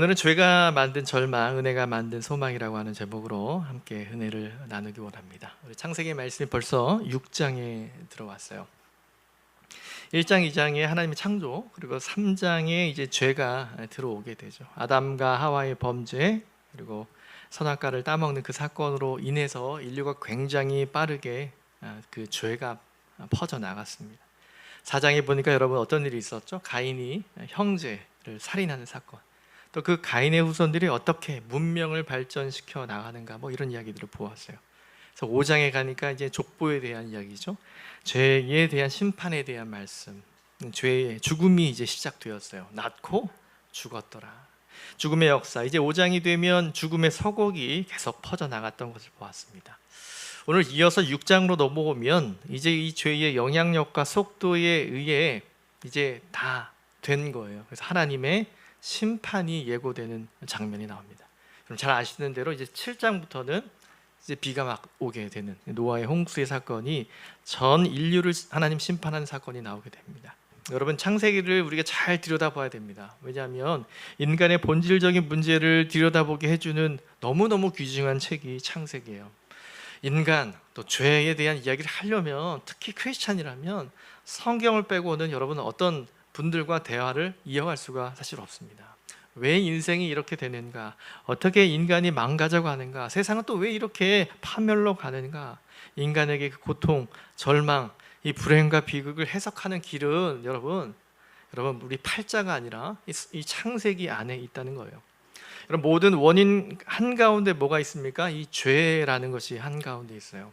오늘은 죄가 만든 절망, 은혜가 만든 소망이라고 하는 제목으로 함께 은혜를 나누기 원합니다. 우리 창세기 말씀이 벌써 6장에 들어왔어요. 1장, 2장에 하나님의 창조, 그리고 3장에 이제 죄가 들어오게 되죠. 아담과 하와의 범죄, 그리고 선악과를 따먹는 그 사건으로 인해서 인류가 굉장히 빠르게 그 죄가 퍼져나갔습니다. 4장에 보니까 여러분 어떤 일이 있었죠? 가인이 형제를 살인하는 사건, 또 그 가인의 후손들이 어떻게 문명을 발전시켜 나가는가, 뭐 이런 이야기들을 보았어요. 그래서 5장에 가니까 이제 족보에 대한 이야기죠. 죄에 대한 심판에 대한 말씀, 죄의 죽음이 이제 시작되었어요. 낳고 죽었더라. 죽음의 역사, 이제 5장이 되면 죽음의 서곡이 계속 퍼져나갔던 것을 보았습니다. 오늘 이어서 6장으로 넘어오면 이제 이 죄의 영향력과 속도에 의해 이제 다 된 거예요. 그래서 하나님의 심판이 예고되는 장면이 나옵니다. 그럼 잘 아시는 대로 이제 7장부터는 이제 비가 막 오게 되는 노아의 홍수의 사건이 전 인류를 하나님 심판하는 사건이 나오게 됩니다. 여러분, 창세기를 우리가 잘 들여다봐야 됩니다. 왜냐하면 인간의 본질적인 문제를 들여다보게 해주는 너무너무 귀중한 책이 창세기예요. 인간, 또 죄에 대한 이야기를 하려면, 특히 크리스찬이라면 성경을 빼고는 여러분은 어떤 분들과 대화를 이어갈 수가 사실 없습니다. 왜 인생이 이렇게 되는가? 어떻게 인간이 망가져가는가? 세상은 또 왜 이렇게 파멸로 가는가? 인간에게 그 고통, 절망, 이 불행과 비극을 해석하는 길은 여러분 우리 팔자가 아니라 이 창세기 안에 있다는 거예요. 여러분, 모든 원인 한가운데 뭐가 있습니까? 이 죄라는 것이 한가운데 있어요.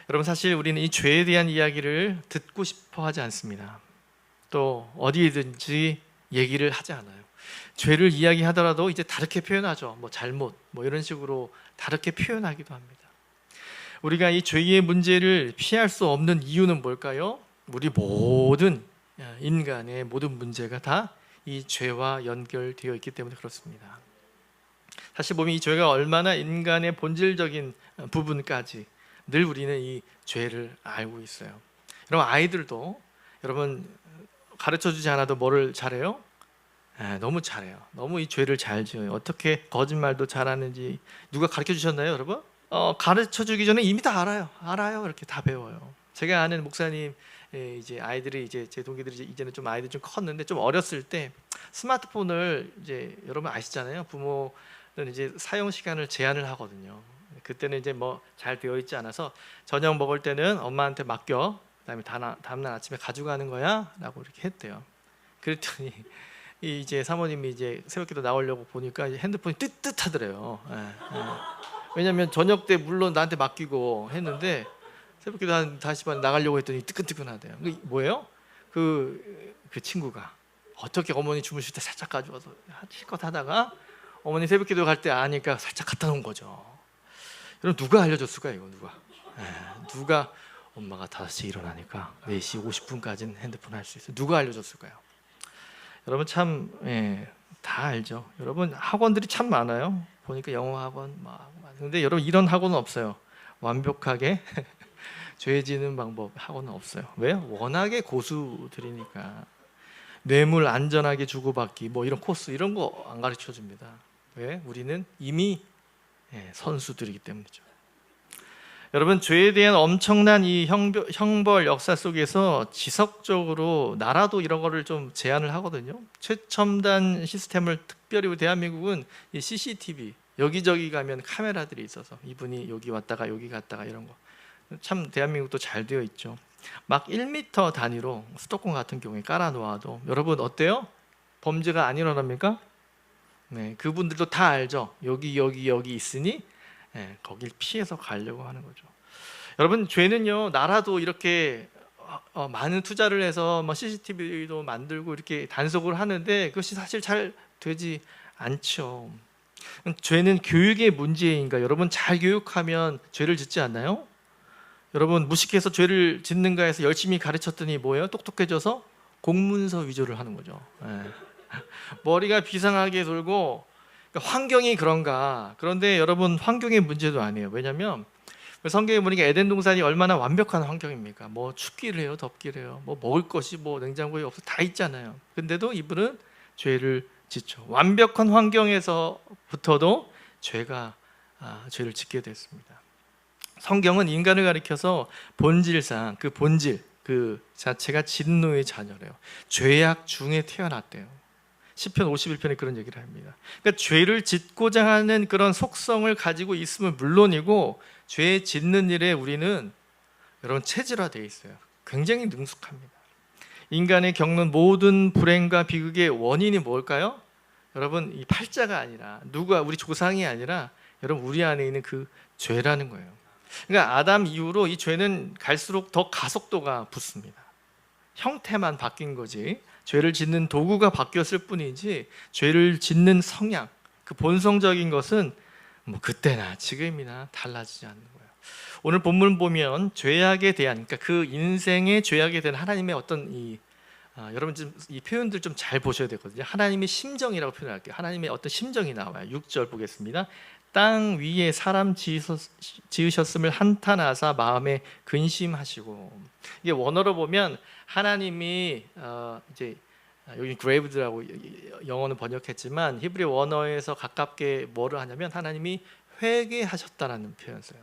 여러분, 사실 우리는 이 죄에 대한 이야기를 듣고 싶어 하지 않습니다. 또 어디든지 얘기를 하지 않아요. 죄를 이야기하더라도 이제 다르게 표현하죠. 뭐 잘못, 뭐 이런 식으로 다르게 표현하기도 합니다. 우리가 이 죄의 문제를 피할 수 없는 이유는 뭘까요? 우리 모든 인간의 모든 문제가 다 이 죄와 연결되어 있기 때문에 그렇습니다. 사실 보면 이 죄가 얼마나 인간의 본질적인 부분까지 늘 우리는 이 죄를 알고 있어요. 여러분, 아이들도 여러분 가르쳐주지 않아도 뭐를 잘해요? 너무 잘해요. 너무 이 죄를 잘 지어요. 어떻게 거짓말도 잘하는지 누가 가르쳐 주셨나요, 여러분? 가르쳐 주기 전에 이미 다 알아요. 이렇게 다 배워요. 제가 아는 목사님, 이제 아이들이 이제 제 동기들이 이제는 좀 아이들 좀 컸는데, 좀 어렸을 때 스마트폰을 이제 여러분 아시잖아요. 부모는 이제 사용 시간을 제한을 하거든요. 그때는 이제 뭐 잘 되어 있지 않아서 저녁 먹을 때는 엄마한테 맡겨, 그다음에 다음날 아침에 가져가는 거야라고 이렇게 했대요. 그랬더니 이제 사모님이 이제 새벽기도 나오려고 보니까 핸드폰이 뜨뜻하더래요. 왜냐하면 저녁 때 물론 나한테 맡기고 했는데 새벽기도 한 5시 반 나가려고 했더니 뜨끈뜨끈하대요. 뭐예요? 그 친구가 어떻게 어머니 주무실 때 살짝 가져와서 실컷 하다가 어머니 새벽기도 갈 때 아니까 살짝 갖다 놓은 거죠. 여러분, 누가 알려줬을까요? 이거 누가 엄마가 5시에 일어나니까 4시 50분까지는 핸드폰 할 수 있어요. 누가 알려줬을까요? 여러분, 참 다 알죠. 여러분, 학원들이 참 많아요. 보니까 영어 학원 막. 근데 여러분, 이런 학원은 없어요. 완벽하게 죄 지는 방법 학원은 없어요. 왜요? 워낙에 고수들이니까. 뇌물 안전하게 주고받기, 뭐 이런 코스 이런 거 안 가르쳐 줍니다. 왜? 우리는 이미 선수들이기 때문이죠. 여러분, 죄에 대한 엄청난 이 형벌 역사 속에서 지속적으로 나라도 이런 거를 좀 제한을 하거든요. 최첨단 시스템을, 특별히 대한민국은 이 CCTV, 여기저기 가면 카메라들이 있어서 이분이 여기 왔다가 여기 갔다가 이런 거 참 대한민국도 잘 되어 있죠. 막 1m 단위로 수도권 같은 경우에 깔아놓아도 여러분 어때요? 범죄가 안 일어납니까? 네, 그분들도 다 알죠. 여기 있으니 거길 피해서 가려고 하는 거죠. 여러분, 죄는요, 나라도 이렇게 많은 투자를 해서 뭐 CCTV도 만들고 이렇게 단속을 하는데 그것이 사실 잘 되지 않죠. 죄는 교육의 문제인가? 여러분, 잘 교육하면 죄를 짓지 않나요? 여러분, 무식해서 죄를 짓는가 해서 열심히 가르쳤더니 뭐예요? 똑똑해져서 공문서 위조를 하는 거죠. 머리가 비상하게 돌고, 그러니까 환경이 그런가. 그런데 여러분, 환경의 문제도 아니에요. 왜냐하면 성경에 보니까 에덴 동산이 얼마나 완벽한 환경입니까? 뭐 춥기를 해요, 덥기를 해요, 뭐 먹을 것이 뭐 냉장고에 없어 다 있잖아요. 근데도 이분은 죄를 짓죠. 완벽한 환경에서부터도 죄를 짓게 됐습니다. 성경은 인간을 가리켜서 본질상 그 본질 그 자체가 진노의 자녀래요. 죄악 중에 태어났대요. 시편 51편에 그런 얘기를 합니다. 그러니까 죄를 짓고자 하는 그런 속성을 가지고 있으면 물론이고 죄 짓는 일에 우리는 여러분 체질화되어 있어요. 굉장히 능숙합니다. 인간이 겪는 모든 불행과 비극의 원인이 뭘까요? 여러분 이 팔자가 아니라 우리 조상이 아니라 여러분 우리 안에 있는 그 죄라는 거예요. 그러니까 아담 이후로 이 죄는 갈수록 더 가속도가 붙습니다. 형태만 바뀐 거지 죄를 짓는 도구가 바뀌었을 뿐이지 죄를 짓는 성향, 그 본성적인 것은 뭐 그때나 지금이나 달라지지 않는 거예요. 오늘 본문 보면 죄악에 대한, 그러니까 그 인생의 죄악에 대한 하나님의 어떤 여러분 좀 이 표현들 좀 잘 보셔야 되거든요. 하나님의 심정이라고 표현할게요. 하나님의 어떤 심정이 나와요. 6절 보겠습니다. 땅 위에 사람 지으셨음을 한탄하사 마음에 근심하시고. 이게 원어로 보면 하나님이 이제 여기 graved라고 영어는 번역했지만 히브리 원어에서 가깝게 뭐를 하냐면 하나님이 회개하셨다라는 표현을 써요.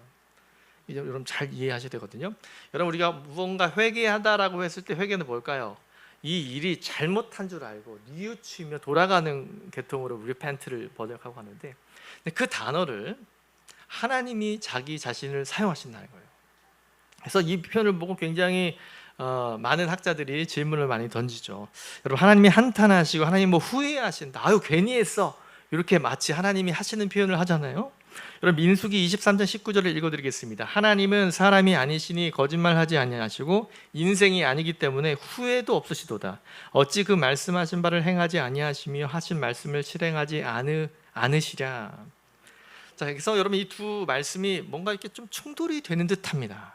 여러분 잘 이해하셔야 되거든요. 여러분 우리가 무언가 회개하다라고 했을 때 회개는 뭘까요? 이 일이 잘못한 줄 알고 뉘우치며 돌아가는 계통으로 repent를 번역하고 하는데 그 단어를 하나님이 자기 자신을 사용하신다는 거예요. 그래서 이 표현을 보고 굉장히 많은 학자들이 질문을 많이 던지죠. 여러분 하나님이 한탄하시고 하나님 뭐 후회하신다. 아유 괜히 했어. 이렇게 마치 하나님이 하시는 표현을 하잖아요. 여러분 민수기 23장 19절을 읽어드리겠습니다. 하나님은 사람이 아니시니 거짓말하지 아니하시고 인생이 아니기 때문에 후회도 없으시도다. 어찌 그 말씀하신 바를 행하지 아니하시며 하신 말씀을 실행하지 않으시랴. 자, 그래서 여러분 이 두 말씀이 뭔가 이렇게 좀 충돌이 되는 듯합니다.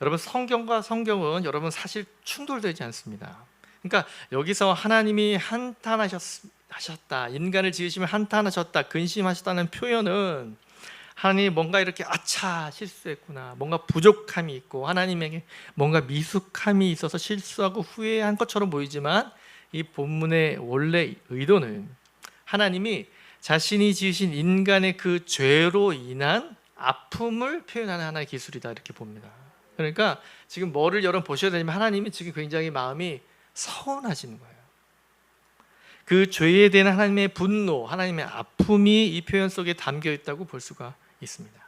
여러분 성경과 성경은 여러분 사실 충돌되지 않습니다. 그러니까 여기서 하나님이 한탄하셨다, 인간을 지으시면 한탄하셨다, 근심하셨다는 표현은 하나님이 뭔가 이렇게 아차 실수했구나, 뭔가 부족함이 있고 하나님에게 뭔가 미숙함이 있어서 실수하고 후회한 것처럼 보이지만 이 본문의 원래 의도는 하나님이 자신이 지으신 인간의 그 죄로 인한 아픔을 표현하는 하나의 기술이다 이렇게 봅니다. 그러니까 지금 뭐를 여러분 보셔야 되냐면 하나님이 지금 굉장히 마음이 서운하시는 거예요. 그 죄에 대한 하나님의 분노, 하나님의 아픔이 이 표현 속에 담겨 있다고 볼 수가 있습니다.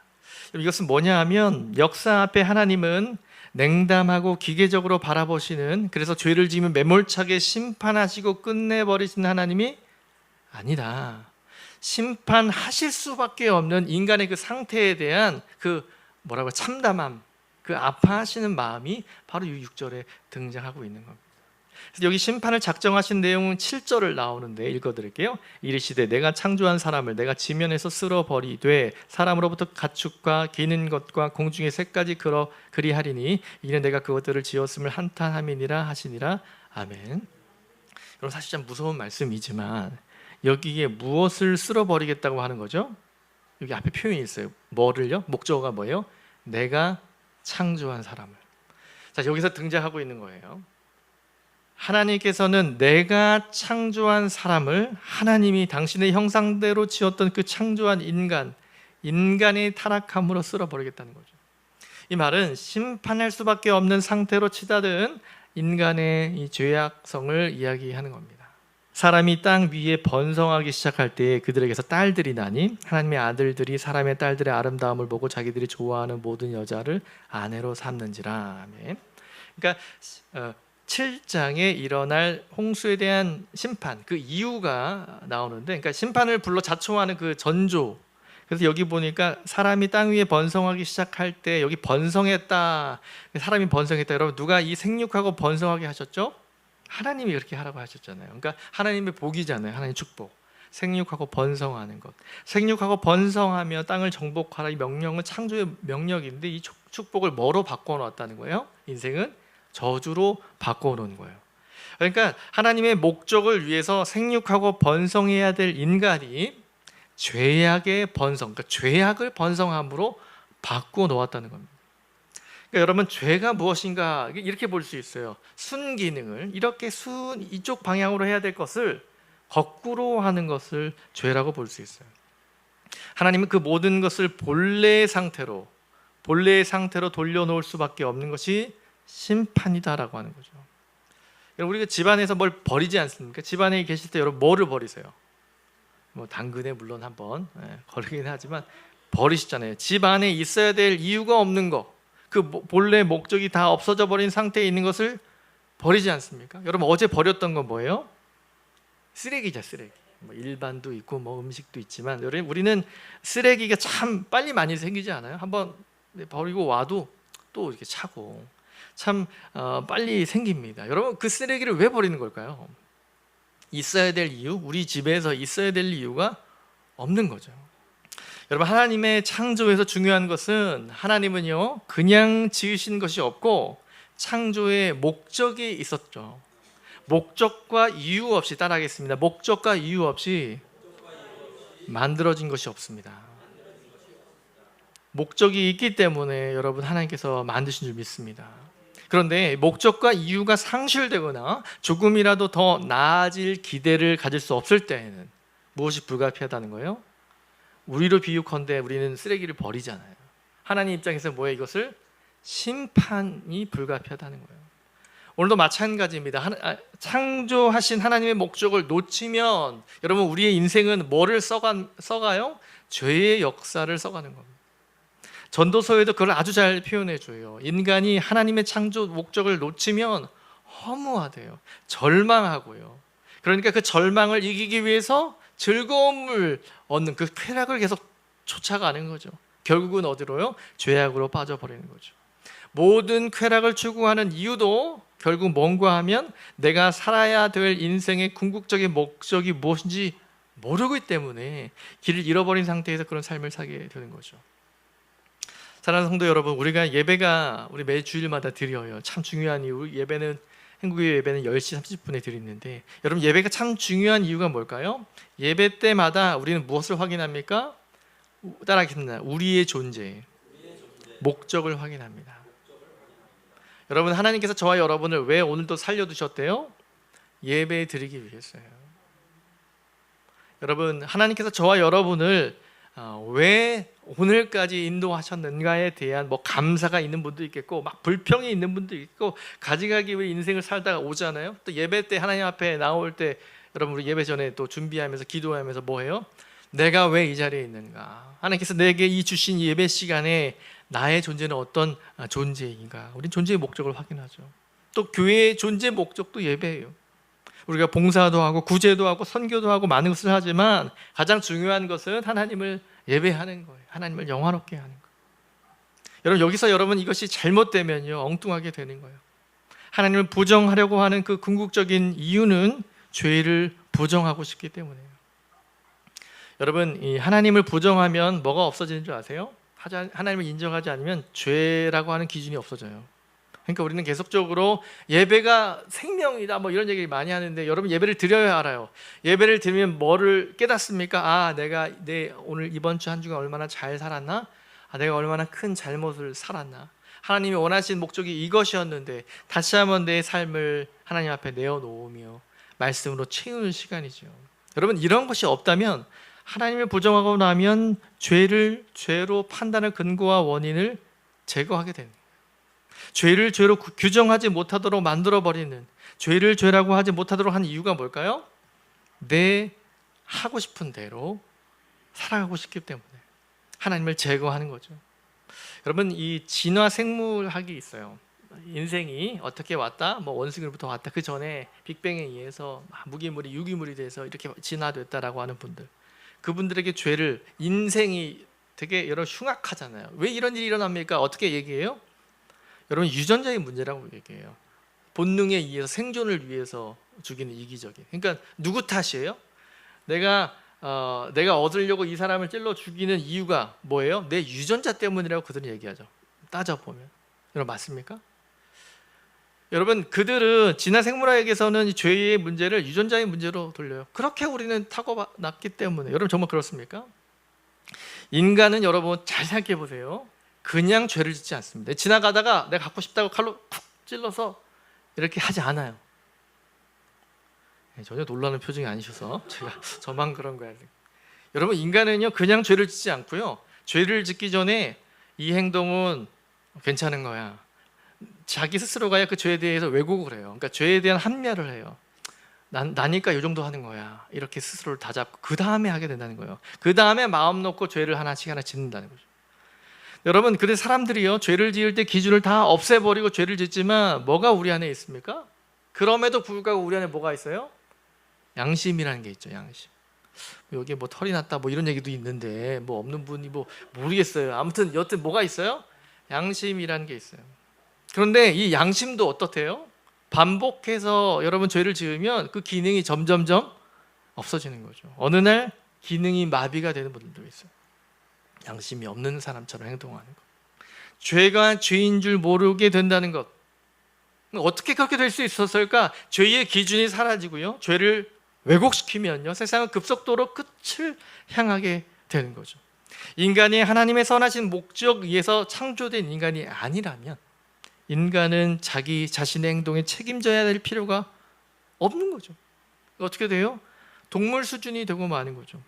이것은 뭐냐 하면 역사 앞에 하나님은 냉담하고 기계적으로 바라보시는, 그래서 죄를 지으면 매몰차게 심판하시고 끝내버리시는 하나님이 아니다. 심판하실 수밖에 없는 인간의 그 상태에 대한 그 참담함, 그 아파하시는 마음이 바로 이 6절에 등장하고 있는 겁니다. 그래서 여기 심판을 작정하신 내용은 7절을 나오는데 읽어드릴게요. 이르시되 내가 창조한 사람을 내가 지면에서 쓸어버리되 사람으로부터 가축과 기는 것과 공중의 새까지 그리하리니 이는 내가 그것들을 지었음을 한탄함이니라 하시니라. 아멘. 여러분 사실 참 무서운 말씀이지만 여기에 무엇을 쓸어버리겠다고 하는 거죠? 여기 앞에 표현이 있어요. 뭐를요? 목적어가 뭐예요? 내가 창조한 사람을. 자, 여기서 등장하고 있는 거예요. 하나님께서는 내가 창조한 사람을, 하나님이 당신의 형상대로 지었던 그 창조한 인간의 타락함으로 쓸어버리겠다는 거죠. 이 말은 심판할 수밖에 없는 상태로 치닫은 인간의 이 죄악성을 이야기하는 겁니다. 사람이 땅 위에 번성하기 시작할 때 그들에게서 딸들이 나니 하나님의 아들들이 사람의 딸들의 아름다움을 보고 자기들이 좋아하는 모든 여자를 아내로 삼는지라. 아멘. 그러니까 7장에 일어날 홍수에 대한 심판, 그 이유가 나오는데, 그러니까 심판을 불러 자초하는 그 전조. 그래서 여기 보니까 사람이 땅 위에 번성하기 시작할 때 여기 번성했다, 사람이 번성했다. 여러분 누가 이 생육하고 번성하게 하셨죠? 하나님이 그렇게 하라고 하셨잖아요. 그러니까 하나님의 복이잖아요. 하나님의 축복. 생육하고 번성하는 것. 생육하고 번성하며 땅을 정복하라, 이 명령은 창조의 명령인데 이 축복을 뭐로 바꿔놓았다는 거예요? 인생은 저주로 바꿔놓은 거예요. 그러니까 하나님의 목적을 위해서 생육하고 번성해야 될 인간이 죄악의 번성, 그러니까 죄악을 번성함으로 바꿔놓았다는 겁니다. 그러니까 여러분 죄가 무엇인가 이렇게 볼 수 있어요. 순기능을 이렇게 이쪽 방향으로 해야 될 것을 거꾸로 하는 것을 죄라고 볼 수 있어요. 하나님은 그 모든 것을 본래의 상태로 돌려놓을 수밖에 없는 것이 심판이다라고 하는 거죠. 여러분, 우리가 집안에서 뭘 버리지 않습니까? 집안에 계실 때 여러분 뭐를 버리세요? 뭐 당근에 물론 한번 거르긴 하지만 버리시잖아요. 집 안에 있어야 될 이유가 없는 거, 그 본래 목적이 다 없어져 버린 상태에 있는 것을 버리지 않습니까? 여러분, 어제 버렸던 건 뭐예요? 쓰레기죠, 쓰레기. 뭐 일반도 있고 뭐 음식도 있지만 여러분, 우리는 쓰레기가 참 빨리 많이 생기지 않아요? 한번 버리고 와도 또 이렇게 차고 참 빨리 생깁니다. 여러분, 그 쓰레기를 왜 버리는 걸까요? 있어야 될 이유, 우리 집에서 있어야 될 이유가 없는 거죠. 여러분, 하나님의 창조에서 중요한 것은 하나님은요 그냥 지으신 것이 없고 창조의 목적이 있었죠. 목적과 이유 없이, 따라하겠습니다. 목적과 이유 없이 만들어진 것이 없습니다. 목적이 있기 때문에 여러분 하나님께서 만드신 줄 믿습니다. 그런데 목적과 이유가 상실되거나 조금이라도 더 나아질 기대를 가질 수 없을 때에는 무엇이 불가피하다는 거예요? 우리로 비유컨대 우리는 쓰레기를 버리잖아요. 하나님 입장에서 뭐예요? 이것을 심판이 불가피하다는 거예요. 오늘도 마찬가지입니다. 창조하신 하나님의 목적을 놓치면 여러분, 우리의 인생은 뭐를 써가요? 죄의 역사를 써가는 겁니다. 전도서에도 그걸 아주 잘 표현해 줘요. 인간이 하나님의 창조 목적을 놓치면 허무하대요. 절망하고요. 그러니까 그 절망을 이기기 위해서 즐거움을 얻는 그 쾌락을 계속 쫓아가는 거죠. 결국은 어디로요? 죄악으로 빠져버리는 거죠. 모든 쾌락을 추구하는 이유도 결국 뭔가 하면 내가 살아야 될 인생의 궁극적인 목적이 무엇인지 모르기 때문에 길을 잃어버린 상태에서 그런 삶을 살게 되는 거죠. 사랑하는 성도 여러분, 우리가 우리 매 주일마다 드려요. 참 중요한 이유. 예배는, 한국의 예배는 10시 30분에 드리는데 여러분, 예배가 참 중요한 이유가 뭘까요? 예배 때마다 우리는 무엇을 확인합니까? 따라하겠습니다. 우리의 존재, 목적을 확인합니다. 여러분, 하나님께서 저와 여러분을 왜 오늘도 살려두셨대요? 예배 드리기 위해서요. 여러분, 하나님께서 저와 여러분을 왜 오늘까지 인도하셨는가에 대한 감사가 있는 분도 있겠고 막 불평이 있는 분도 있고 가져가기 위해 인생을 살다가 오잖아요. 또 예배 때 하나님 앞에 나올 때 여러분, 우리 예배 전에 또 준비하면서 기도하면서 뭐해요? 내가 왜 이 자리에 있는가? 하나님께서 내게 이 주신 예배 시간에 나의 존재는 어떤 존재인가? 우린 존재의 목적을 확인하죠. 또 교회의 존재 목적도 예배예요. 우리가 봉사도 하고 구제도 하고 선교도 하고 많은 것을 하지만 가장 중요한 것은 하나님을 예배하는 거예요. 하나님을 영화롭게 하는 거예요. 여러분, 여기서 여러분 이것이 잘못되면요 엉뚱하게 되는 거예요. 하나님을 부정하려고 하는 그 궁극적인 이유는 죄를 부정하고 싶기 때문이에요. 여러분, 이 하나님을 부정하면 뭐가 없어지는 줄 아세요? 하나님을 인정하지 않으면 죄라고 하는 기준이 없어져요. 그러니까 우리는 계속적으로 예배가 생명이다 이런 얘기를 많이 하는데 여러분, 예배를 드려야 알아요. 예배를 드리면 뭐를 깨닫습니까? 내가 오늘 이번 주 한 주간 얼마나 잘 살았나? 내가 얼마나 큰 잘못을 살았나? 하나님이 원하신 목적이 이것이었는데 다시 한번 내 삶을 하나님 앞에 내어놓으며 말씀으로 채우는 시간이죠. 여러분, 이런 것이 없다면 하나님을 부정하고 나면 죄로 판단의 근거와 원인을 제거하게 되는 거예요. 죄를 죄로 규정하지 못하도록 만들어버리는, 죄를 죄라고 하지 못하도록 한 이유가 뭘까요? 내 하고 싶은 대로 살아가고 싶기 때문에 하나님을 제거하는 거죠. 여러분, 이 진화 생물학이 있어요. 인생이 어떻게 왔다? 원숭이로부터 왔다. 그 전에 빅뱅에 의해서 무기물이 유기물이 돼서 이렇게 진화됐다라고 하는 분들, 그분들에게 죄를, 인생이 되게 여러 흉악하잖아요. 왜 이런 일이 일어납니까? 어떻게 얘기해요? 여러분, 유전자의 문제라고 얘기해요. 본능에 의해서 생존을 위해서 죽이는 이기적인. 그러니까 누구 탓이에요? 내가 얻으려고 이 사람을 찔러 죽이는 이유가 뭐예요? 내 유전자 때문이라고 그들은 얘기하죠. 따져보면. 여러분, 맞습니까? 여러분, 그들은 진화 생물학에서는 죄의 문제를 유전자의 문제로 돌려요. 그렇게 우리는 타고났기 때문에. 여러분, 정말 그렇습니까? 인간은 여러분 잘 생각해 보세요. 그냥 죄를 짓지 않습니다. 지나가다가 내가 갖고 싶다고 칼로 쿡 찔러서 이렇게 하지 않아요. 전혀 놀라는 표정이 아니셔서 제가 저만 그런 거야. 여러분, 인간은요 그냥 죄를 짓지 않고요, 죄를 짓기 전에 이 행동은 괜찮은 거야, 자기 스스로가 그 죄에 대해서 왜곡을 해요. 그러니까 죄에 대한 합리화를 해요. 나니까 이 정도 하는 거야, 이렇게 스스로를 다잡고 그 다음에 하게 된다는 거예요. 그 다음에 마음 놓고 죄를 하나씩 짓는다는 거죠. 여러분, 그래서 사람들이요 죄를 지을 때 기준을 다 없애버리고 죄를 짓지만 뭐가 우리 안에 있습니까? 그럼에도 불구하고 우리 안에 뭐가 있어요? 양심이라는 게 있죠. 양심. 여기에 뭐 털이 났다 뭐 이런 얘기도 있는데 뭐 없는 분이 뭐 모르겠어요. 아무튼 여튼 뭐가 있어요? 양심이라는 게 있어요. 그런데 이 양심도 어떻대요? 반복해서 여러분 죄를 지으면 그 기능이 점점점 없어지는 거죠. 어느 날 기능이 마비가 되는 분들도 있어요. 양심이 없는 사람처럼 행동하는 것. 죄가 죄인 줄 모르게 된다는 것. 어떻게 그렇게 될 수 있었을까? 죄의 기준이 사라지고요, 죄를 왜곡시키면요 세상은 급속도로 끝을 향하게 되는 거죠. 인간이 하나님의 선하신 목적 위에서 창조된 인간이 아니라면 인간은 자기 자신의 행동에 책임져야 될 필요가 없는 거죠. 어떻게 돼요? 동물 수준이 되고 마는 거죠.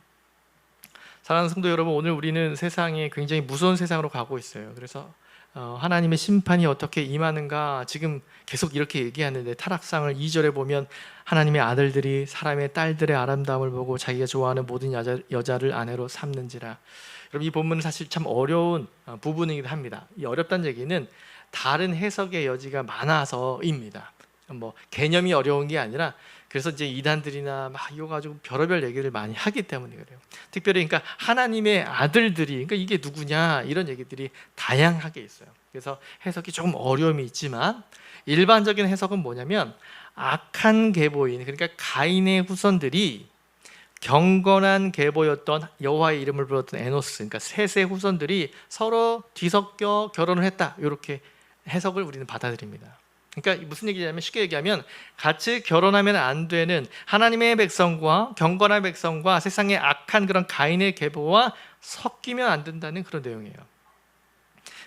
사랑하는 성도 여러분, 오늘 우리는 세상에 굉장히 무서운 세상으로 가고 있어요. 그래서 하나님의 심판이 어떻게 임하는가 지금 계속 이렇게 얘기하는데, 타락상을 2절에 보면 하나님의 아들들이 사람의 딸들의 아름다움을 보고 자기가 좋아하는 모든 여자를 아내로 삼는지라. 여러분, 이 본문은 사실 참 어려운 부분이기도 합니다. 이 어렵다는 얘기는 다른 해석의 여지가 많아서입니다. 뭐 개념이 어려운 게 아니라, 그래서 이제 이단들이나 막 이거 가지고 별의별 얘기를 많이 하기 때문에 그래요. 특별히 그러니까 하나님의 아들들이, 그러니까 이게 누구냐 이런 얘기들이 다양하게 있어요. 그래서 해석이 조금 어려움이 있지만 일반적인 해석은 뭐냐면, 악한 계보인, 그러니까 가인의 후손들이 경건한 계보였던 여호와의 이름을 불렀던 에노스, 그러니까 셋의 후손들이 서로 뒤섞여 결혼을 했다, 이렇게 해석을 우리는 받아들입니다. 그러니까 무슨 얘기냐면, 쉽게 얘기하면 같이 결혼하면 안 되는 하나님의 백성과 경건한 백성과 세상의 악한 그런 가인의 계보와 섞이면 안 된다는 그런 내용이에요.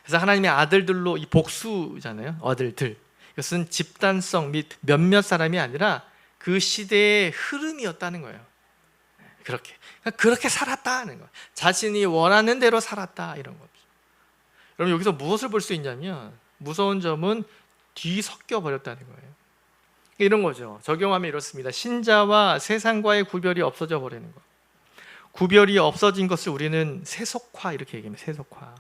그래서 하나님의 아들들로, 이 복수잖아요, 아들들. 이것은 집단성 및 몇몇 사람이 아니라 그 시대의 흐름이었다는 거예요. 그렇게 살았다는 거예요. 자신이 원하는 대로 살았다, 이런 거죠. 여러분, 여기서 무엇을 볼 수 있냐면, 무서운 점은 뒤섞여 버렸다는 거예요. 이런 거죠. 적용하면 이렇습니다. 신자와 세상과의 구별이 없어져 버리는 거. 구별이 없어진 것을 우리는 세속화, 이렇게 얘기합니다. 세속화.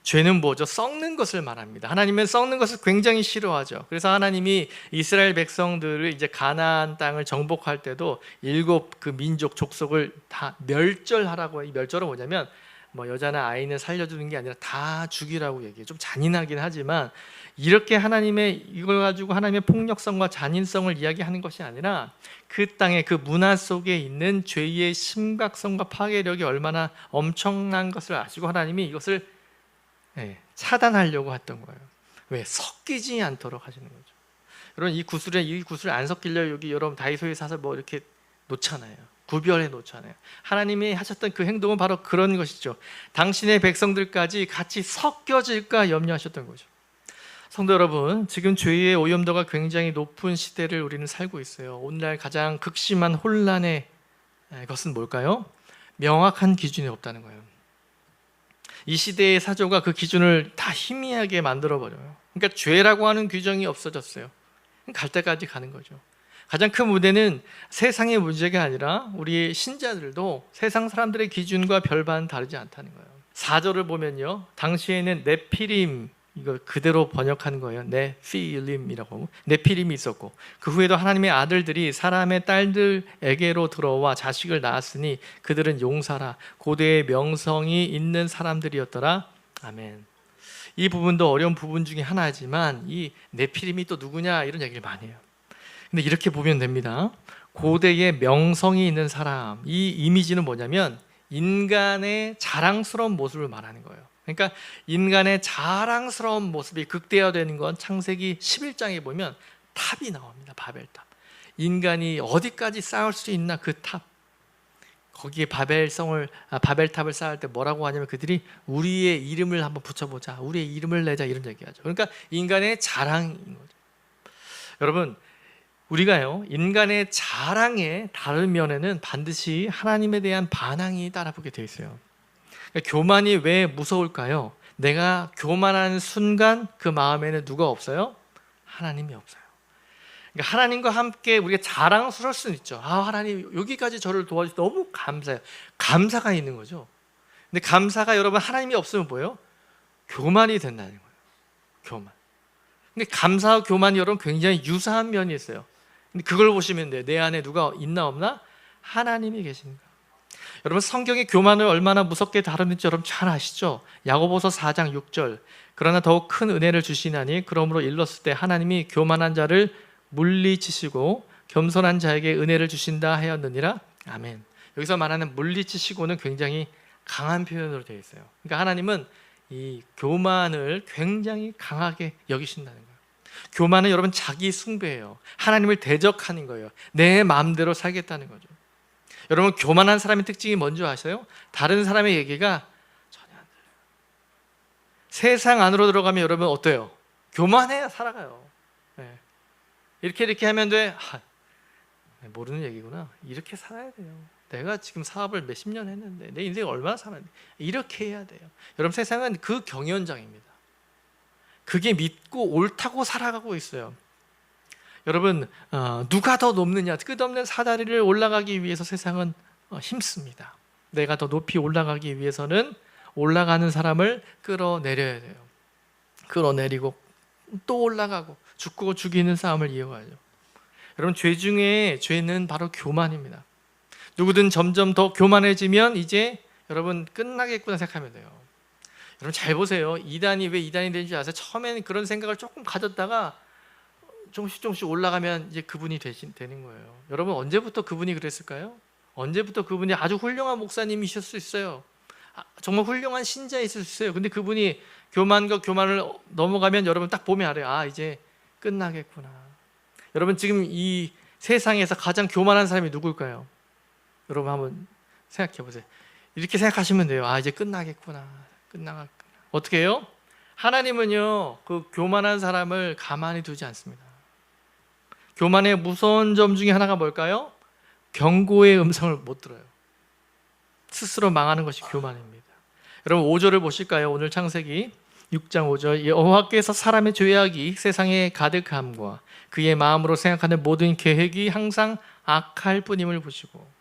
죄는 뭐죠? 썩는 것을 말합니다. 하나님은 썩는 것을 굉장히 싫어하죠. 그래서 하나님이 이스라엘 백성들을 이제 가나안 땅을 정복할 때도 7 그 민족 족속을 다 멸절하라고 해요. 이 멸절은 뭐냐면 뭐 여자나 아이는 살려주는 게 아니라 다 죽이라고 얘기해요. 좀 잔인하긴 하지만, 이렇게 하나님의 이걸 가지고 하나님의 폭력성과 잔인성을 이야기하는 것이 아니라 그 땅의 그 문화 속에 있는 죄의 심각성과 파괴력이 얼마나 엄청난 것을 아시고 하나님이 이것을 차단하려고 했던 거예요. 왜? 섞이지 않도록 하시는 거죠. 여러분, 이 구슬을 안 섞이려 여기 여러분 다이소에 사서 뭐 이렇게 놓잖아요. 구별해 놓잖아요. 하나님이 하셨던 그 행동은 바로 그런 것이죠. 당신의 백성들까지 같이 섞여질까 염려하셨던 거죠. 성도 여러분, 지금 죄의 오염도가 굉장히 높은 시대를 우리는 살고 있어요. 오늘날 가장 극심한 혼란의 것은 뭘까요? 명확한 기준이 없다는 거예요. 이 시대의 사조가 그 기준을 다 희미하게 만들어버려요. 그러니까 죄라고 하는 규정이 없어졌어요. 갈 때까지 가는 거죠. 가장 큰 문제는 세상의 문제가 아니라 우리 신자들도 세상 사람들의 기준과 별반 다르지 않다는 거예요. 4절을 보면요, 당시에는 네피림, 이거 그대로 번역하는 거예요. 네피림이라고. 네피림이 있었고, 그 후에도 하나님의 아들들이 사람의 딸들에게로 들어와 자식을 낳았으니 그들은 용사라, 고대의 명성이 있는 사람들이었더라. 아멘. 이 부분도 어려운 부분 중에 하나지만, 이 네피림이 또 누구냐 이런 얘기를 많이 해요. 근데 이렇게 보면 됩니다. 고대의 명성이 있는 사람, 이 이미지는 뭐냐면 인간의 자랑스러운 모습을 말하는 거예요. 그러니까 인간의 자랑스러운 모습이 극대화되는 건 창세기 11장에 보면 탑이 나옵니다. 바벨탑. 인간이 어디까지 쌓을 수 있나, 그 탑. 거기에 바벨탑을 쌓을 때 뭐라고 하냐면, 그들이 우리의 이름을 한번 붙여보자, 우리의 이름을 내자, 이런 얘기하죠. 그러니까 인간의 자랑인 거죠. 여러분, 우리가요, 인간의 자랑의 다른 면에는 반드시 하나님에 대한 반항이 따라붙게 되어 있어요. 그러니까 교만이 왜 무서울까요? 내가 교만하는 순간 그 마음에는 누가 없어요? 하나님이 없어요. 그러니까 하나님과 함께 우리가 자랑스러울 수는 있죠. 아, 하나님 여기까지 저를 도와주셔서 너무 감사해요. 감사가 있는 거죠. 근데 감사가 여러분 하나님이 없으면 뭐예요? 교만이 된다는 거예요. 교만. 근데 감사와 교만이 여러분 굉장히 유사한 면이 있어요. 근데 그걸 보시면 돼요. 내 안에 누가 있나 없나? 하나님이 계십니다. 여러분 성경이 교만을 얼마나 무섭게 다루는지 여러분 잘 아시죠? 야고보서 4장 6절. 그러나 더욱 큰 은혜를 주시나니 그러므로 일렀을 때 하나님이 교만한 자를 물리치시고 겸손한 자에게 은혜를 주신다 하였느니라. 아멘. 여기서 말하는 물리치시고는 굉장히 강한 표현으로 되어 있어요. 그러니까 하나님은 이 교만을 굉장히 강하게 여기신다는 거예요. 교만은 여러분 자기 숭배예요. 하나님을 대적하는 거예요. 내 마음대로 살겠다는 거죠. 여러분 교만한 사람의 특징이 뭔지 아세요? 다른 사람의 얘기가 전혀 안 들려요. 세상 안으로 들어가면 여러분 어때요? 교만해야 살아가요. 네. 이렇게 하면 돼. 모르는 얘기구나. 이렇게 살아야 돼요. 내가 지금 사업을 몇십 년 했는데 내 인생을 얼마나 살았는데 이렇게 해야 돼요. 여러분 세상은 그 경연장입니다. 그게 믿고 옳다고 살아가고 있어요. 여러분 누가 더 높느냐, 끝없는 사다리를 올라가기 위해서 세상은 힘씁니다. 내가 더 높이 올라가기 위해서는 올라가는 사람을 끌어내려야 돼요. 끌어내리고 또 올라가고 죽고 죽이는 싸움을 이어가죠. 여러분 죄 중에 죄는 바로 교만입니다. 누구든 점점 더 교만해지면 이제 여러분 끝나겠구나 생각하면 돼요. 여러분 잘 보세요. 이단이 왜 이단이 되는지 아세요? 처음에는 그런 생각을 조금 가졌다가 조금씩 올라가면 이제 그분이 되는 거예요. 여러분 언제부터 그분이 그랬을까요? 언제부터 그분이 아주 훌륭한 목사님이실 수 있어요. 정말 훌륭한 신자이실 수 있어요. 근데 그분이 교만과 교만을 넘어가면 여러분 딱 보면 알아요. 아, 이제 끝나겠구나. 여러분 지금 이 세상에서 가장 교만한 사람이 누굴까요? 여러분 한번 생각해 보세요. 이렇게 생각하시면 돼요. 아, 이제 끝나겠구나. 어떻게 해요? 하나님은요, 그 교만한 사람을 가만히 두지 않습니다. 교만의 무서운 점 중에 하나가 뭘까요? 경고의 음성을 못 들어요. 스스로 망하는 것이 교만입니다. 여러분 5절을 보실까요? 오늘 창세기 6장 5절. 여호와께서 사람의 죄악이 세상에 가득함과 그의 마음으로 생각하는 모든 계획이 항상 악할 뿐임을 보시고,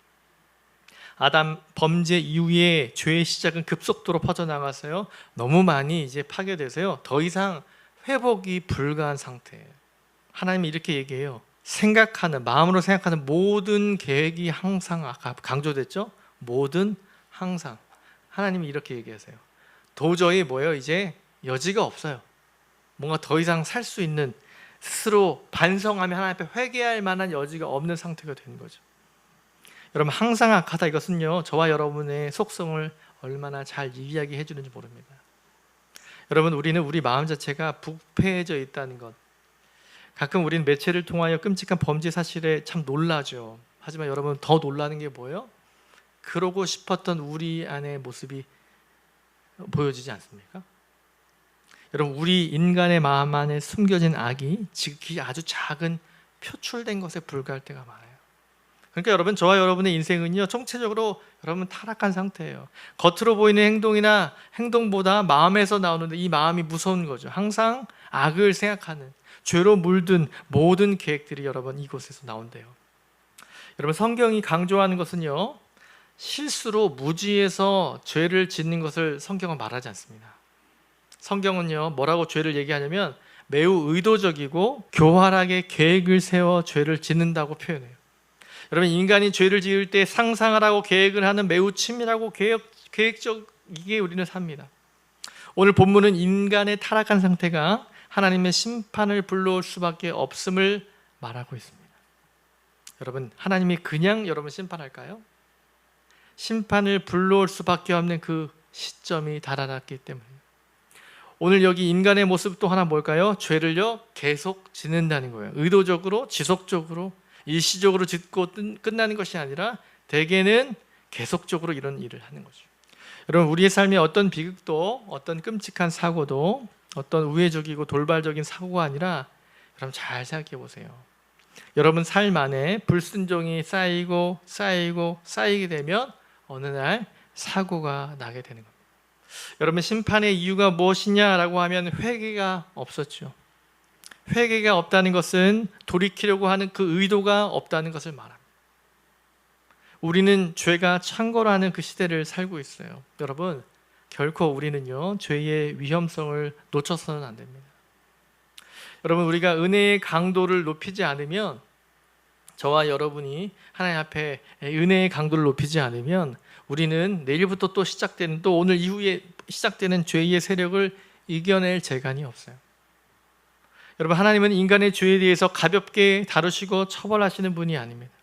아담 범죄 이후에 죄의 시작은 급속도로 퍼져나가서요, 너무 많이 이제 파괴돼서요, 더 이상 회복이 불가한 상태예요. 하나님이 이렇게 얘기해요. 생각하는, 마음으로 생각하는 모든 계획이 항상 아까 강조됐죠? 모든, 항상. 하나님이 이렇게 얘기하세요. 도저히 뭐예요? 이제 여지가 없어요. 뭔가 더 이상 살 수 있는, 스스로 반성하며 하나님 앞에 회개할 만한 여지가 없는 상태가 되는 거죠. 여러분 항상 악하다, 이것은요, 저와 여러분의 속성을 얼마나 잘 이야기해 주는지 모릅니다. 여러분 우리는 우리 마음 자체가 부패해져 있다는 것, 가끔 우리는 매체를 통하여 끔찍한 범죄 사실에 참 놀라죠. 하지만 여러분 더 놀라는 게 뭐예요? 그러고 싶었던 우리 안의 모습이 보여지지 않습니까? 여러분 우리 인간의 마음 안에 숨겨진 악이 지극히 아주 작은 표출된 것에 불과할 때가 많아요. 그러니까 여러분 저와 여러분의 인생은요, 총체적으로 여러분 타락한 상태예요. 겉으로 보이는 행동이나 행동보다 마음에서 나오는데 이 마음이 무서운 거죠. 항상 악을 생각하는, 죄로 물든 모든 계획들이 여러분 이곳에서 나온대요. 여러분 성경이 강조하는 것은요, 실수로 무지해서 죄를 짓는 것을 성경은 말하지 않습니다. 성경은요, 뭐라고 죄를 얘기하냐면 매우 의도적이고 교활하게 계획을 세워 죄를 짓는다고 표현해요. 여러분 인간이 죄를 지을 때 상상을 하고 계획을 하는 매우 치밀하고 계획적이게 우리는 삽니다. 오늘 본문은 인간의 타락한 상태가 하나님의 심판을 불러올 수밖에 없음을 말하고 있습니다. 여러분 하나님이 그냥 여러분 심판할까요? 심판을 불러올 수밖에 없는 그 시점이 달아났기 때문에. 오늘 여기 인간의 모습 또 하나 뭘까요? 죄를요 계속 짓는다는 거예요. 의도적으로, 지속적으로, 일시적으로 짓고 끝나는 것이 아니라 대개는 계속적으로 이런 일을 하는 거죠. 여러분 우리의 삶에 어떤 비극도, 어떤 끔찍한 사고도, 어떤 우회적이고 돌발적인 사고가 아니라, 여러분 잘 생각해 보세요. 여러분 삶 안에 불순종이 쌓이게 되면 어느 날 사고가 나게 되는 겁니다. 여러분 심판의 이유가 무엇이냐라고 하면 회개가 없었죠. 회개가 없다는 것은 돌이키려고 하는 그 의도가 없다는 것을 말합니다. 우리는 죄가 창궐하는 그 시대를 살고 있어요. 여러분 결코 우리는요 죄의 위험성을 놓쳐서는 안 됩니다. 여러분 우리가 은혜의 강도를 높이지 않으면, 저와 여러분이 하나님 앞에 은혜의 강도를 높이지 않으면 우리는 내일부터 또 시작되는, 또 오늘 이후에 시작되는 죄의 세력을 이겨낼 재간이 없어요. 여러분 하나님은 인간의 죄에 대해서 가볍게 다루시고 처벌하시는 분이 아닙니다.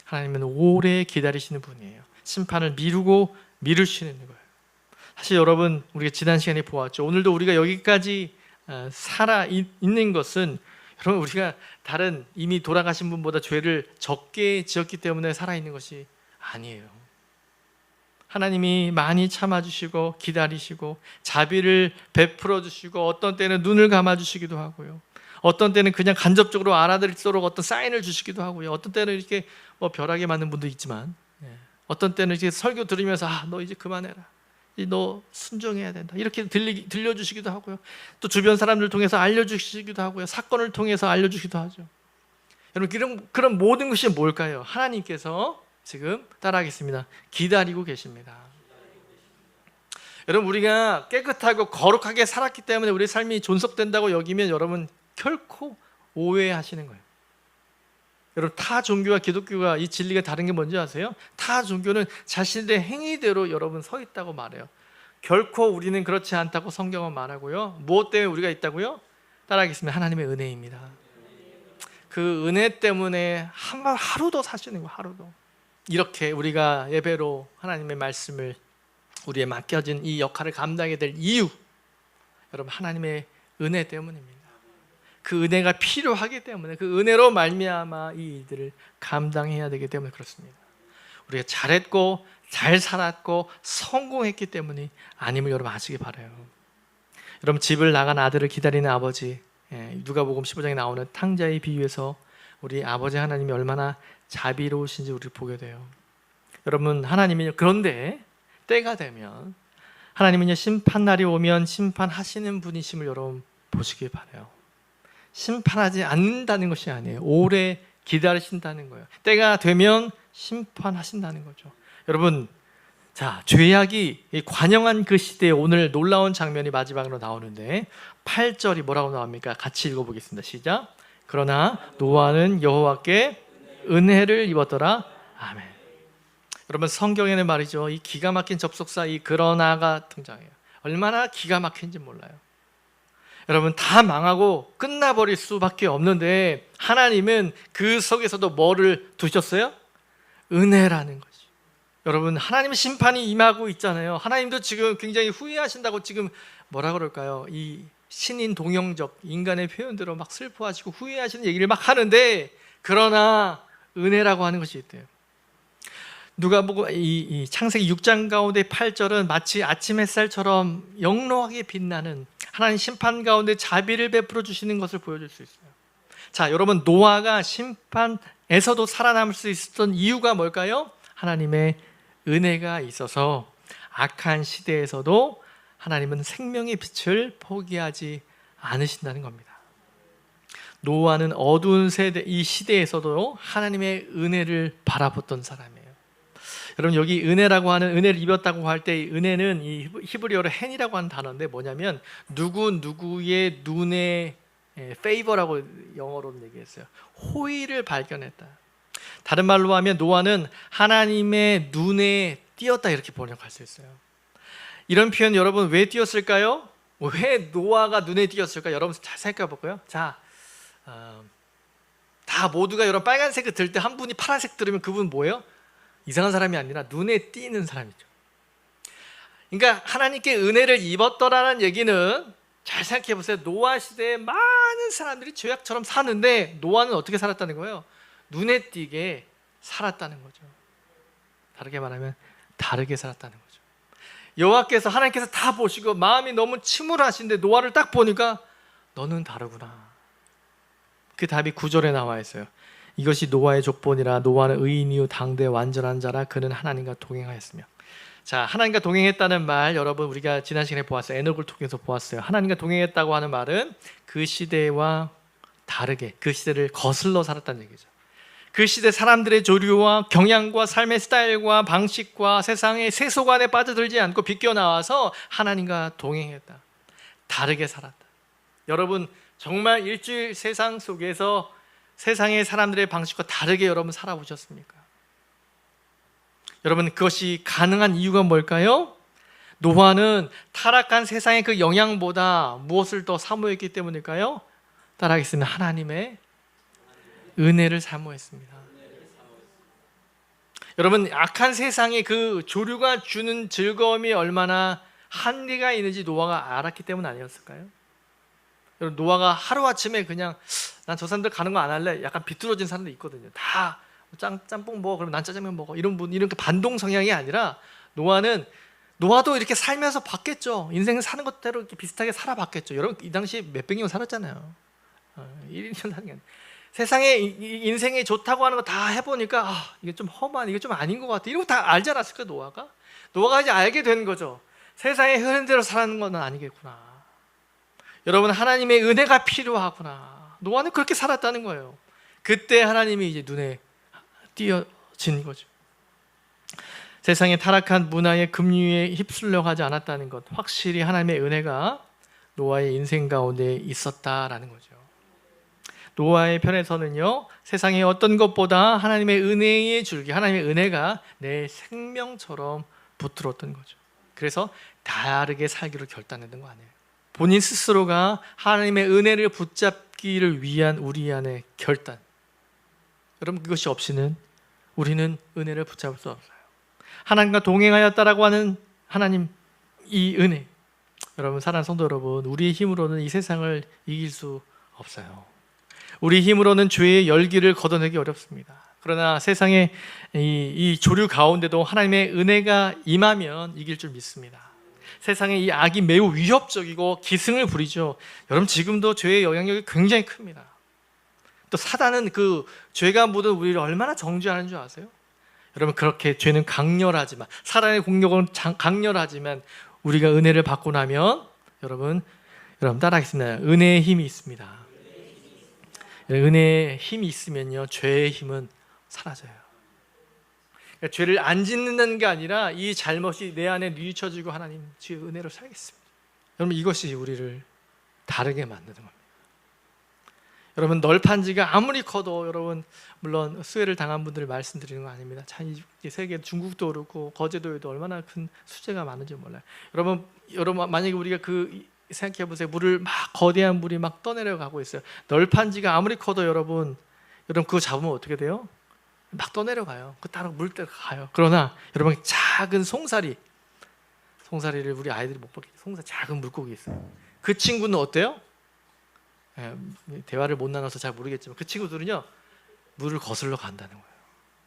하나님은 오래 기다리시는 분이에요. 심판을 미루시는 거예요. 사실 여러분 우리가 지난 시간에 보았죠. 오늘도 우리가 여기까지 살아 있는 것은 여러분 우리가 다른 이미 돌아가신 분보다 죄를 적게 지었기 때문에 살아있는 것이 아니에요. 하나님이 많이 참아주시고 기다리시고 자비를 베풀어 주시고 어떤 때는 눈을 감아주시기도 하고요, 어떤 때는 그냥 간접적으로 알아들을수록 어떤 사인을 주시기도 하고요, 어떤 때는 이렇게 벼락에 맞는 분도 있지만, 어떤 때는 이렇게 설교 들으면서 너 이제 그만해라, 너 순종해야 된다, 이렇게 들려주시기도 하고요, 또 주변 사람들 통해서 알려주시기도 하고요, 사건을 통해서 알려주기도 하죠. 여러분 그런 모든 것이 뭘까요? 하나님께서 지금 따라하겠습니다. 기다리고 계십니다. 여러분 우리가 깨끗하고 거룩하게 살았기 때문에 우리 삶이 존속된다고 여기면 여러분 결코 오해하시는 거예요. 여러분 타 종교와 기독교가 이 진리가 다른 게 뭔지 아세요? 타 종교는 자신의 행위대로 여러분 서 있다고 말해요. 결코 우리는 그렇지 않다고 성경은 말하고요. 무엇 때문에 우리가 있다고요? 따라하겠습니다. 하나님의 은혜입니다. 그 은혜 때문에 하루도 사시는 거예요. 하루도. 이렇게 우리가 예배로 하나님의 말씀을 우리의 맡겨진 이 역할을 감당해야 될 이유, 여러분 하나님의 은혜 때문입니다. 그 은혜가 필요하기 때문에, 그 은혜로 말미암아 이 일들을 감당해야 되기 때문에 그렇습니다. 우리가 잘했고 잘 살았고 성공했기 때문이 아님을 여러분 아시기 바라요. 여러분 집을 나간 아들을 기다리는 아버지, 누가복음 15장에 나오는 탕자의 비유에서 우리 아버지 하나님이 얼마나 자비로우신지 우리를 보게 돼요. 여러분 하나님이 그런데 때가 되면 하나님은요 심판날이 오면 심판하시는 분이심을 여러분 보시길 바라요. 심판하지 않는다는 것이 아니에요. 오래 기다리신다는 거예요. 때가 되면 심판하신다는 거죠. 여러분 자, 죄악이 관영한 그 시대에 오늘 놀라운 장면이 마지막으로 나오는데 8절이 뭐라고 나옵니까? 같이 읽어보겠습니다. 시작. 그러나 노아는 여호와께 은혜를 입었더라. 아멘. 여러분 성경에는 말이죠, 이 기가 막힌 접속사 이 그러나가 등장해요. 얼마나 기가 막힌지 몰라요. 여러분 다 망하고 끝나버릴 수밖에 없는데 하나님은 그 속에서도 뭐를 두셨어요? 은혜라는 거죠. 여러분 하나님의 심판이 임하고 있잖아요. 하나님도 지금 굉장히 후회하신다고 지금 뭐라 그럴까요? 이 신인 동영적 인간의 표현대로 막 슬퍼하시고 후회하시는 얘기를 막 하는데, 그러나 은혜라고 하는 것이 있대요. 누가복음 이 창세기 6장 가운데 8절은 마치 아침 햇살처럼 영롱하게 빛나는 하나님 심판 가운데 자비를 베풀어 주시는 것을 보여줄 수 있어요. 자, 여러분 노아가 심판에서도 살아남을 수 있었던 이유가 뭘까요? 하나님의 은혜가 있어서 악한 시대에서도 하나님은 생명의 빛을 포기하지 않으신다는 겁니다. 노아는 어두운 세대, 이 시대에서도 하나님의 은혜를 바라봤던 사람이에요. 여러분 여기 은혜라고 하는, 은혜를 입었다고 할 때 은혜는 이 히브리어로 헨이라고 하는 단어인데 뭐냐면 누구의 눈에 페이버라고 영어로 얘기했어요. 호의를 발견했다. 다른 말로 하면 노아는 하나님의 눈에 띄었다, 이렇게 번역할 수 있어요. 이런 표현 여러분 왜 띄었을까요? 왜 노아가 눈에 띄었을까? 여러분 잘 생각해 볼까요? 자, 다 모두가 여러분 빨간색을 들 때 한 분이 파란색 들으면 그분 뭐예요? 이상한 사람이 아니라 눈에 띄는 사람이죠. 그러니까 하나님께 은혜를 입었더라는 얘기는, 잘 생각해 보세요. 노아 시대에 많은 사람들이 죄악처럼 사는데 노아는 어떻게 살았다는 거예요? 눈에 띄게 살았다는 거죠. 다르게 말하면 다르게 살았다는 거죠. 여호와께서, 하나님께서 다 보시고 마음이 너무 침울하신데 노아를 딱 보니까 너는 다르구나. 그 답이 9절에 나와 있어요. 이것이 노아의 족본이라. 노아는 의인이요 당대 완전한 자라. 그는 하나님과 동행하였으며. 자, 하나님과 동행했다는 말 여러분 우리가 지난 시간에 보았어요. 에녹을 통해서 보았어요. 하나님과 동행했다고 하는 말은 그 시대와 다르게 그 시대를 거슬러 살았다는 얘기죠. 그 시대 사람들의 조류와 경향과 삶의 스타일과 방식과 세상의 세속안에 빠져들지 않고 비껴나와서 하나님과 동행했다. 다르게 살았다. 여러분 정말 일주일 세상 속에서 세상의 사람들의 방식과 다르게 여러분 살아보셨습니까? 여러분 그것이 가능한 이유가 뭘까요? 노아는 타락한 세상의 그 영향보다 무엇을 더 사모했기 때문일까요? 따라하겠습니다. 하나님의 은혜를 사모했습니다. 여러분 악한 세상의 그 조류가 주는 즐거움이 얼마나 한계가 있는지 노아가 알았기 때문 아니었을까요? 여러분 노아가 하루아침에 그냥 난 저 사람들 가는 거 안 할래 약간 비뚤어진 사람도 있거든요. 다 짬뽕 먹어 그러면 난 짜장면 먹어 이런 분 이렇게 반동 성향이 아니라 노아도 이렇게 살면서 봤겠죠. 인생 사는 것대로 이렇게 비슷하게 살아봤겠죠. 여러분 이 당시 몇백 년 살았잖아요. 1, 2년 사는 게 아니라 세상에 인생이 좋다고 하는 거 다 해보니까 이게 좀 험한 이게 좀 아닌 것 같아 이런 거 다 알지 않았을까? 노아가 이제 알게 된 거죠. 세상에 흐른 대로 사는 건 아니겠구나. 여러분 하나님의 은혜가 필요하구나. 노아는 그렇게 살았다는 거예요. 그때 하나님이 이제 눈에 띄어진 거죠. 세상의 타락한 문화의 급류에 휩쓸려 가지 않았다는 것, 확실히 하나님의 은혜가 노아의 인생 가운데 있었다라는 거죠. 노아의 편에서는요, 세상의 어떤 것보다 하나님의 은혜의 줄기, 하나님의 은혜가 내 생명처럼 붙들었던 거죠. 그래서 다르게 살기로 결단했던 거 아니에요. 본인 스스로가 하나님의 은혜를 붙잡기를 위한 우리 안의 결단. 여러분 그것이 없이는 우리는 은혜를 붙잡을 수 없어요. 하나님과 동행하였다라고 하는 하나님 이 은혜. 여러분 사랑하는 성도 여러분, 우리의 힘으로는 이 세상을 이길 수 없어요. 우리 힘으로는 죄의 열기를 걷어내기 어렵습니다. 그러나 세상의 이 조류 가운데도 하나님의 은혜가 임하면 이길 줄 믿습니다. 세상의 이 악이 매우 위협적이고 기승을 부리죠. 여러분 지금도 죄의 영향력이 굉장히 큽니다. 또 사단은 그 죄가 묻은 우리를 얼마나 정죄하는 줄 아세요? 여러분 그렇게 죄는 강렬하지만, 사단의 공격은 강렬하지만 우리가 은혜를 받고 나면 여러분 따라하겠습니다. 은혜의 힘이 있습니다. 은혜의 힘이 있으면요, 죄의 힘은 사라져요. 그러니까 죄를 안 짓는 게 아니라 이 잘못이 내 안에 뉘우쳐지고 하나님 주의 은혜로 살겠습니다. 여러분 이것이 우리를 다르게 만드는 겁니다. 여러분 널판지가 아무리 커도, 여러분 물론 수해를 당한 분들 말씀드리는 거 아닙니다. 참 이 세계 중국도 그렇고 거제도에도 얼마나 큰 수재가 많은지 몰라요. 여러분 만약에 우리가 생각해 보세요. 거대한 물이 막 떠내려가고 있어요. 널판지가 아무리 커도 여러분 그거 잡으면 어떻게 돼요? 막 떠내려가요. 따라 물 가요. 그러나 여러분 작은 송사리를 우리 아이들이 못 보게, 작은 물고기 있어요. 그 친구는 어때요? 대화를 못 나눠서 잘 모르겠지만 그 친구들은요 물을 거슬러 간다는 거예요.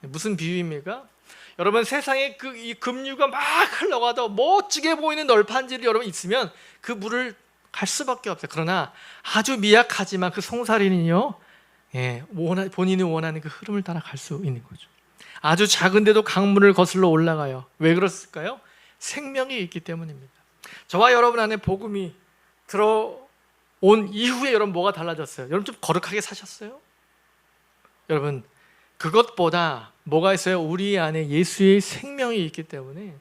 무슨 비유입니까? 여러분 세상에 이 급류가 막 흘러가도 멋지게 보이는 널판지를 여러분 있으면 그 물을 갈 수밖에 없어요. 그러나 아주 미약하지만 그 송사리는요, 본인이 원하는 그 흐름을 따라 갈 수 있는 거죠. 아주 작은데도 강물을 거슬러 올라가요. 왜 그렇을까요? 생명이 있기 때문입니다. 저와 여러분 안에 복음이 들어온 이후에 여러분 뭐가 달라졌어요? 여러분 좀 거룩하게 사셨어요? 여러분 그것보다 뭐가 있어요? 우리 안에 예수의 생명이 있기 때문에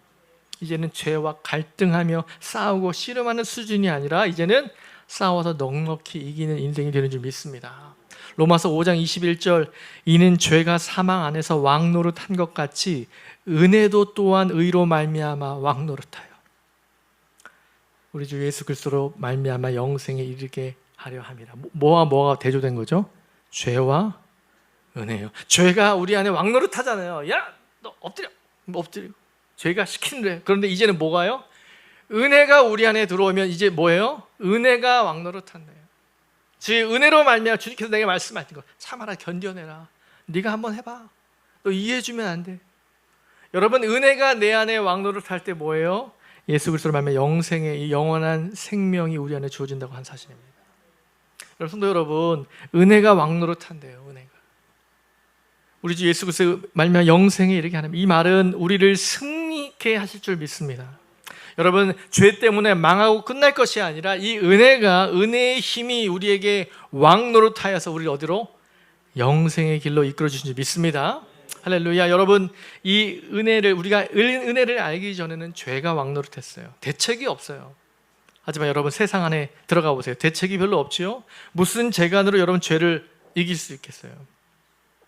이제는 죄와 갈등하며 싸우고 씨름하는 수준이 아니라 이제는 싸워서 넉넉히 이기는 인생이 되는 줄 믿습니다. 로마서 5장 21절, 이는 죄가 사망 안에서 왕노릇한 것 같이 은혜도 또한 의로 말미암아 왕노릇하여 우리 주 예수 그리스도로 말미암아 영생에 이르게 하려 함이라. 뭐가 대조된 거죠? 죄와 은혜요. 죄가 우리 안에 왕노릇하잖아요. 야, 너 엎드려. 죄가 시키는데. 그런데 이제는 뭐가요? 은혜가 우리 안에 들어오면 이제 뭐예요? 은혜가 왕노릇한대요. 즉 은혜로 말미암아 주님께서 내게 말씀하신 거 참아라, 견뎌내라. 네가 한번 해봐. 너 이해해주면 안 돼. 여러분 은혜가 내 안에 왕노릇할 때 뭐예요? 예수 그리스도로 말미암아 영생의 이 영원한 생명이 우리 안에 주어진다고 한 사실입니다. 성도 여러분, 은혜가 왕노릇한대요. 은혜가. 우리 주 예수 그리스도의 말미암아 영생에 이르게 하나님, 이 말은 우리를 승리케 하실 줄 믿습니다. 여러분, 죄 때문에 망하고 끝날 것이 아니라 이 은혜의 힘이 우리에게 왕노릇하여서 우리를 어디로? 영생의 길로 이끌어 주신 줄 믿습니다. 할렐루야. 여러분, 이 은혜를, 우리가 은혜를 알기 전에는 죄가 왕노릇했어요. 대책이 없어요. 하지만 여러분, 세상 안에 들어가 보세요. 대책이 별로 없지요. 무슨 재간으로 여러분 죄를 이길 수 있겠어요.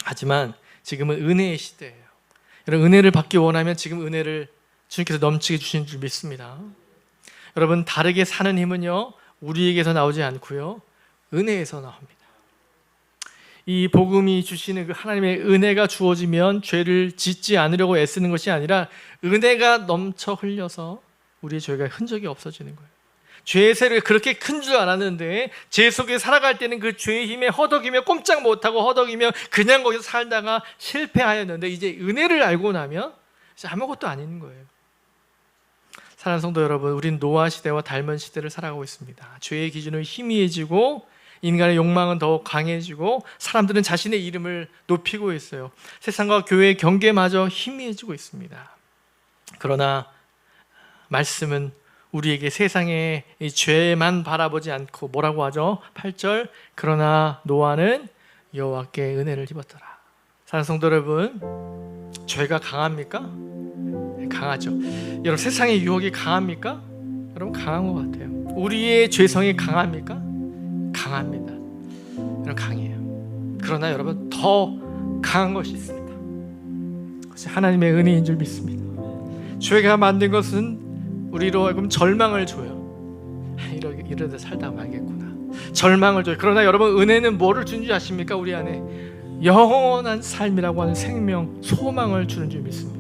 하지만 지금은 은혜의 시대예요. 여러분, 은혜를 받기 원하면 지금 은혜를 주님께서 넘치게 주신 줄 믿습니다. 여러분, 다르게 사는 힘은요, 우리에게서 나오지 않고요, 은혜에서 나옵니다. 이 복음이 주시는 그 하나님의 은혜가 주어지면 죄를 짓지 않으려고 애쓰는 것이 아니라 은혜가 넘쳐 흘려서 우리의 죄가 흔적이 없어지는 거예요. 죄의 세력이 그렇게 큰 줄 알았는데 죄 속에 살아갈 때는 그 죄의 힘에 허덕이며 꼼짝 못하고 허덕이며 그냥 거기서 살다가 실패하였는데 이제 은혜를 알고 나면 이제 아무것도 아닌 거예요. 사랑하는 성도 여러분, 우린 노아 시대와 닮은 시대를 살아가고 있습니다. 죄의 기준은 희미해지고 인간의 욕망은 더욱 강해지고 사람들은 자신의 이름을 높이고 있어요. 세상과 교회의 경계마저 희미해지고 있습니다. 그러나 말씀은 우리에게 세상의 이 죄만 바라보지 않고 뭐라고 하죠? 8절, 그러나 노아는 여호와께 은혜를 입었더라. 사랑하는 성도 여러분, 죄가 강합니까? 강하죠. 여러분, 세상의 유혹이 강합니까? 여러분, 강한 것 같아요. 우리의 죄성이 강합니까? 강합니다. 여러분, 강해요. 그러나 여러분, 더 강한 것이 있습니다. 그것이 하나님의 은혜인 줄 믿습니다. 죄가 만든 것은 우리로 하여금 절망을 줘요. 이러다 살다 말겠구나. 절망을 줘요. 그러나 여러분, 은혜는 뭐를 주는 줄 아십니까? 우리 안에 영원한 삶이라고 하는 생명, 소망을 주는 줄 믿습니다.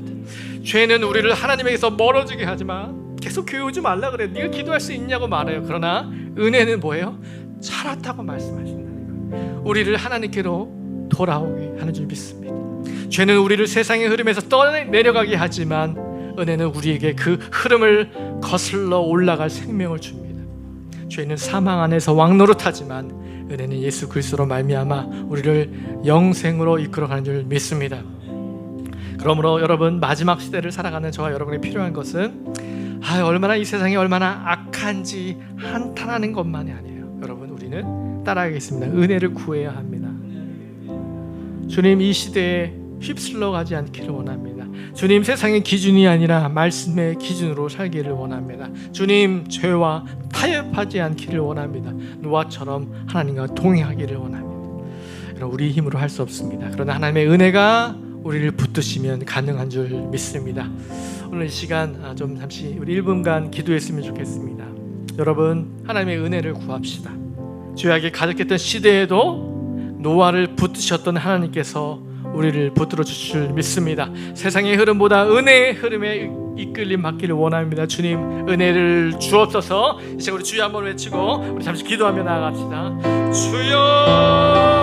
죄는 우리를 하나님에게서 멀어지게 하지만 계속 교회 오지 말라 그래요. 네가 기도할 수 있냐고 말해요. 그러나 은혜는 뭐예요? 살았다고 말씀하신다는 거예요. 우리를 하나님께로 돌아오게 하는 줄 믿습니다. 죄는 우리를 세상의 흐름에서 떠내려가게 하지만 은혜는 우리에게 그 흐름을 거슬러 올라갈 생명을 줍니다. 죄는 사망 안에서 왕노릇하지만 은혜는 예수 그리스도로 말미암아 우리를 영생으로 이끌어가는 줄 믿습니다. 그러므로 여러분, 마지막 시대를 살아가는 저와 여러분이 필요한 것은 얼마나 이 세상이 얼마나 악한지 한탄하는 것만이 아니에요. 여러분, 우리는 따라가겠습니다. 은혜를 구해야 합니다. 주님, 이 시대에 휩쓸러 가지 않기를 원합니다. 주님, 세상의 기준이 아니라 말씀의 기준으로 살기를 원합니다. 주님, 죄와 타협하지 않기를 원합니다. 노아처럼 하나님과 동행하기를 원합니다. 여러분, 우리 힘으로 할 수 없습니다. 그러나 하나님의 은혜가 우리를 붙드시면 가능한 줄 믿습니다. 오늘 이 시간 좀 잠시 우리 1분간 기도했으면 좋겠습니다. 여러분, 하나님의 은혜를 구합시다. 죄악이 가득했던 시대에도 노아를 붙드셨던 하나님께서 우리를 붙들어 주실 줄 믿습니다. 세상의 흐름보다 은혜의 흐름에 이끌림 받기를 원합니다. 주님, 은혜를 주옵소서. 이제 우리 주여 한번 외치고 우리 잠시 기도하며 나아갑시다. 주여.